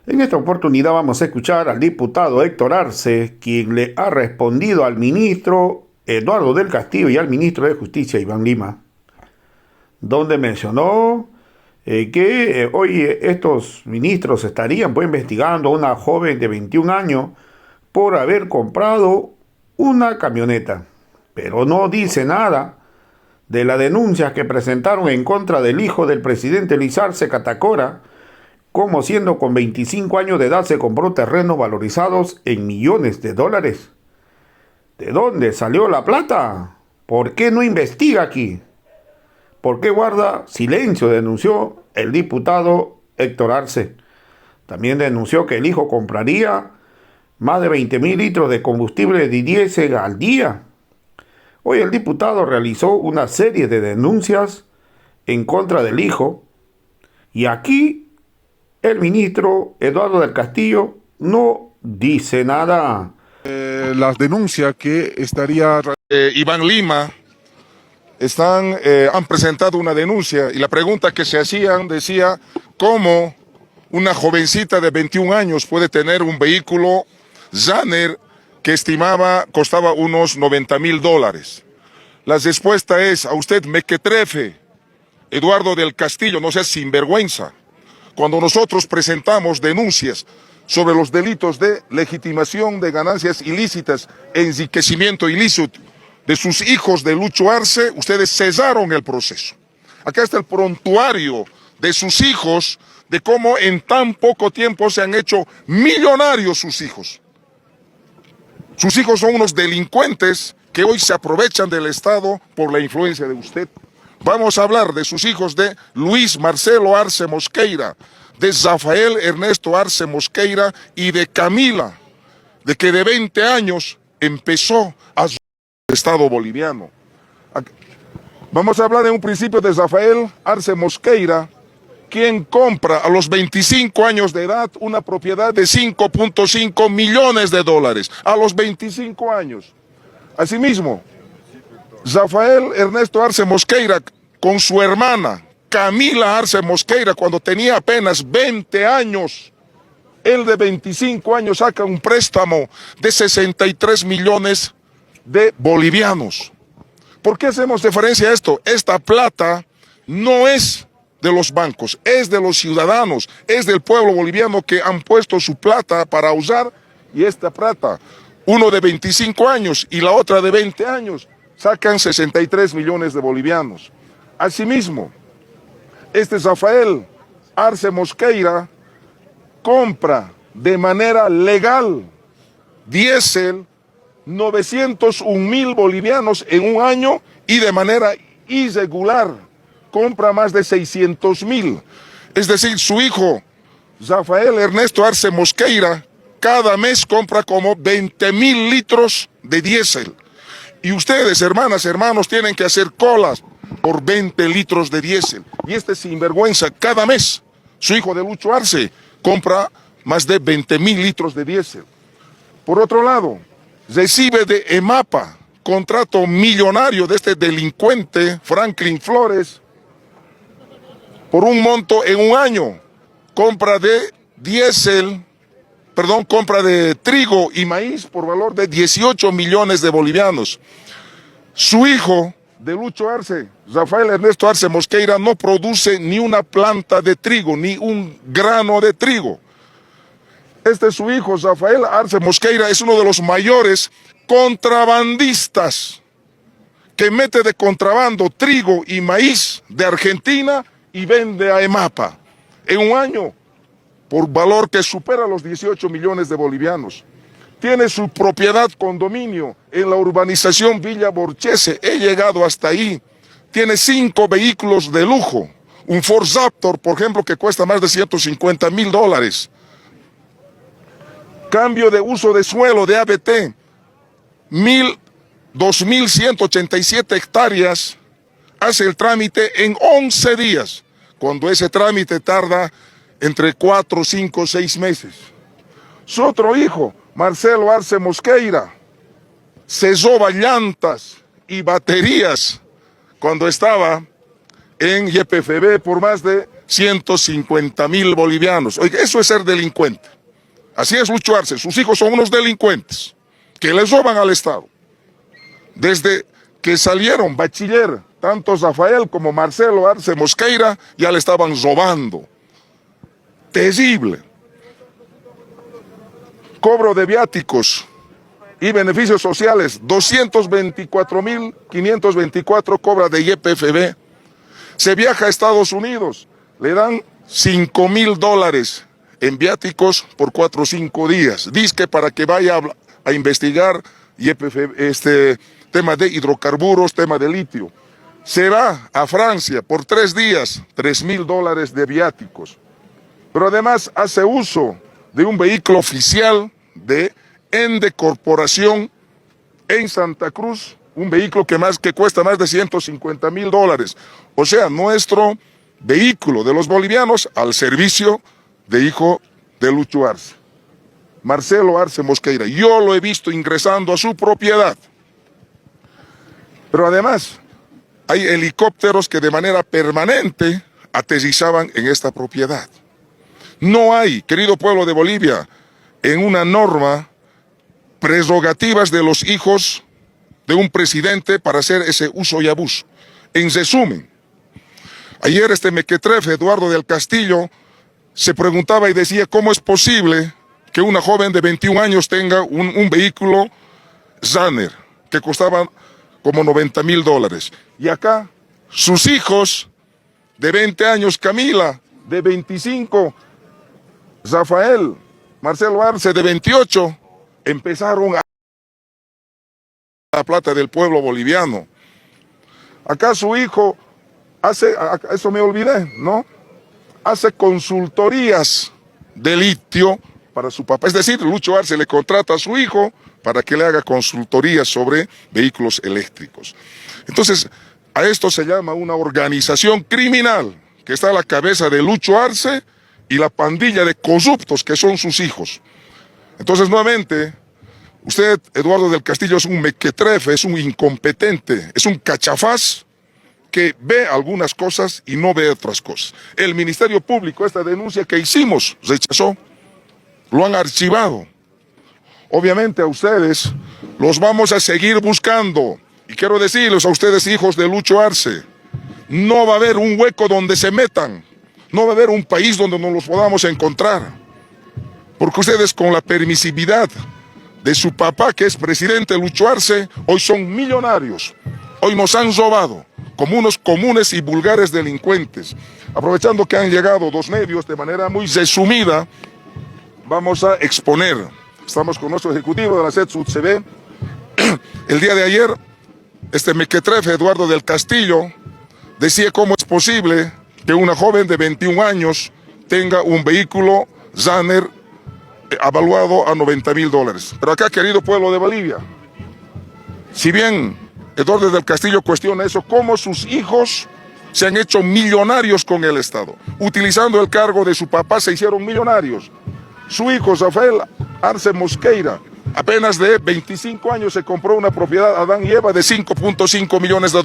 En esta oportunidad vamos a escuchar al diputado Héctor Arce, quien le ha respondido al ministro Eduardo del Castillo y al ministro de Justicia Iván Lima, donde mencionó que hoy estos ministros estarían investigando a una joven de 21 años por haber comprado una camioneta, pero no dice nada de las denuncias que presentaron en contra del hijo del presidente Luis Arce Catacora, como siendo con 25 años de edad se compró terrenos valorizados en millones de dólares. ¿De dónde salió la plata? ¿Por qué no investiga aquí? ¿Por qué guarda silencio?, denunció el diputado Héctor Arce. También denunció que el hijo compraría más de 20.000 litros de combustible de diésel al día. Hoy el diputado realizó una serie de denuncias en contra del hijo y aquí el ministro Eduardo del Castillo no dice nada. Las denuncias que estaría Iván Lima han presentado una denuncia y la pregunta que se hacían decía cómo una jovencita de 21 años puede tener un vehículo Zanner que costaba unos $90.000. La respuesta es: a usted mequetrefe, Eduardo del Castillo, no sea sinvergüenza. Cuando nosotros presentamos denuncias sobre los delitos de legitimación de ganancias ilícitas, enriquecimiento ilícito de sus hijos de Lucho Arce, ustedes cesaron el proceso. Acá está el prontuario de sus hijos, de cómo en tan poco tiempo se han hecho millonarios sus hijos. Sus hijos son unos delincuentes que hoy se aprovechan del Estado por la influencia de usted. Vamos a hablar de sus hijos de Luis Marcelo Arce Mosqueira, de Rafael Ernesto Arce Mosqueira y de Camila, de que de 20 años empezó a el Estado boliviano. Vamos a hablar en un principio de Rafael Arce Mosqueira, quien compra a los 25 años de edad una propiedad de $5.5 millones a los 25 años. Asimismo, Rafael Ernesto Arce Mosqueira con su hermana Camila Arce Mosqueira, cuando tenía apenas 20 años, él de 25 años saca un préstamo de 63 millones de bolivianos. ¿Por qué hacemos referencia a esto? Esta plata no es de los bancos, es de los ciudadanos, es del pueblo boliviano que han puesto su plata para usar, y esta plata, uno de 25 años y la otra de 20 años, sacan 63 millones de bolivianos. Asimismo, este Rafael Arce Mosqueira compra de manera legal diésel 901.000 bolivianos en un año y de manera irregular compra más de 600.000. Es decir, su hijo Rafael Ernesto Arce Mosqueira cada mes compra como 20.000 litros de diésel. Y ustedes, hermanas, hermanos, tienen que hacer colas por 20 litros de diésel. Y este sinvergüenza, cada mes, su hijo de Lucho Arce compra más de 20.000 litros de diésel. Por otro lado, recibe de EMAPA, contrato millonario de este delincuente Franklin Flores, por un monto en un año, compra de trigo y maíz por valor de 18 millones de bolivianos. Su hijo de Lucho Arce, Rafael Ernesto Arce Mosqueira, no produce ni una planta de trigo, ni un grano de trigo. Este su hijo, Rafael Arce Mosqueira, es uno de los mayores contrabandistas que mete de contrabando trigo y maíz de Argentina y vende a EMAPA en un año por valor que supera los 18 millones de bolivianos. Tiene su propiedad condominio en la urbanización Villa Borghese. He llegado hasta ahí. Tiene 5 vehículos de lujo. Un Ford Raptor, por ejemplo, que cuesta más de $150.000. Cambio de uso de suelo de ABT. 2.187 hectáreas. Hace el trámite en 11 días, cuando ese trámite tarda entre 4, 5, 6 meses. Su otro hijo, Marcelo Arce Mosqueira, cesó llantas y baterías cuando estaba en YPFB por más de 150.000 bolivianos. Oiga, eso es ser delincuente. Así es Lucho Arce. Sus hijos son unos delincuentes que les roban al Estado. Desde que salieron bachiller, tanto Rafael como Marcelo Arce Mosqueira ya le estaban robando. Terrible. Cobro de viáticos y beneficios sociales, 224.524 cobra de YPFB. Se viaja a Estados Unidos, le dan $5.000 en viáticos por 4 o 5 días. Dice para que vaya a investigar YPFB, tema de hidrocarburos, tema de litio. Se va a Francia por 3 días, $3.000 de viáticos. Pero además hace uso de un vehículo oficial de Ende Corporación en Santa Cruz, un vehículo que cuesta más de $150.000. O sea, nuestro vehículo de los bolivianos al servicio de hijo de Lucho Arce, Marcelo Arce Mosqueira. Yo lo he visto ingresando a su propiedad. Pero además, hay helicópteros que de manera permanente aterrizaban en esta propiedad. No hay, querido pueblo de Bolivia, en una norma prerrogativas de los hijos de un presidente para hacer ese uso y abuso. En resumen, ayer mequetrefe Eduardo del Castillo se preguntaba y decía cómo es posible que una joven de 21 años tenga un vehículo Zanner que costaba como $90.000. Y acá sus hijos de 20 años, Camila de 25, Rafael, Marcelo Arce de 28, empezaron a la plata del pueblo boliviano. Acá su hijo hace, eso me olvidé, ¿no? Hace consultorías de litio para su papá. Es decir, Lucho Arce le contrata a su hijo para que le haga consultorías sobre vehículos eléctricos. Entonces, a esto se llama una organización criminal que está a la cabeza de Lucho Arce y la pandilla de corruptos que son sus hijos. Entonces, nuevamente, usted, Eduardo del Castillo, es un mequetrefe, es un incompetente, es un cachafaz que ve algunas cosas y no ve otras cosas. El Ministerio Público, esta denuncia que hicimos, rechazó, lo han archivado. Obviamente a ustedes los vamos a seguir buscando. Y quiero decirles a ustedes, hijos de Lucho Arce, no va a haber un hueco donde se metan, no va a haber un país donde nos los podamos encontrar. Porque ustedes, con la permisividad de su papá, que es presidente Lucho Arce, hoy son millonarios. Hoy nos han robado como unos comunes y vulgares delincuentes. Aprovechando que han llegado 2 medios de manera muy resumida, vamos a exponer. Estamos con nuestro ejecutivo de la CEDSUD-CB. El día de ayer, mequetrefe Eduardo del Castillo decía cómo es posible que una joven de 21 años tenga un vehículo Zanner evaluado a $90.000. Pero acá, querido pueblo de Bolivia, si bien Eduardo del Castillo cuestiona eso, cómo sus hijos se han hecho millonarios con el Estado. Utilizando el cargo de su papá se hicieron millonarios. Su hijo, Rafael Arce Mosqueira, apenas de 25 años se compró una propiedad Adán y Eva de $5.5 millones.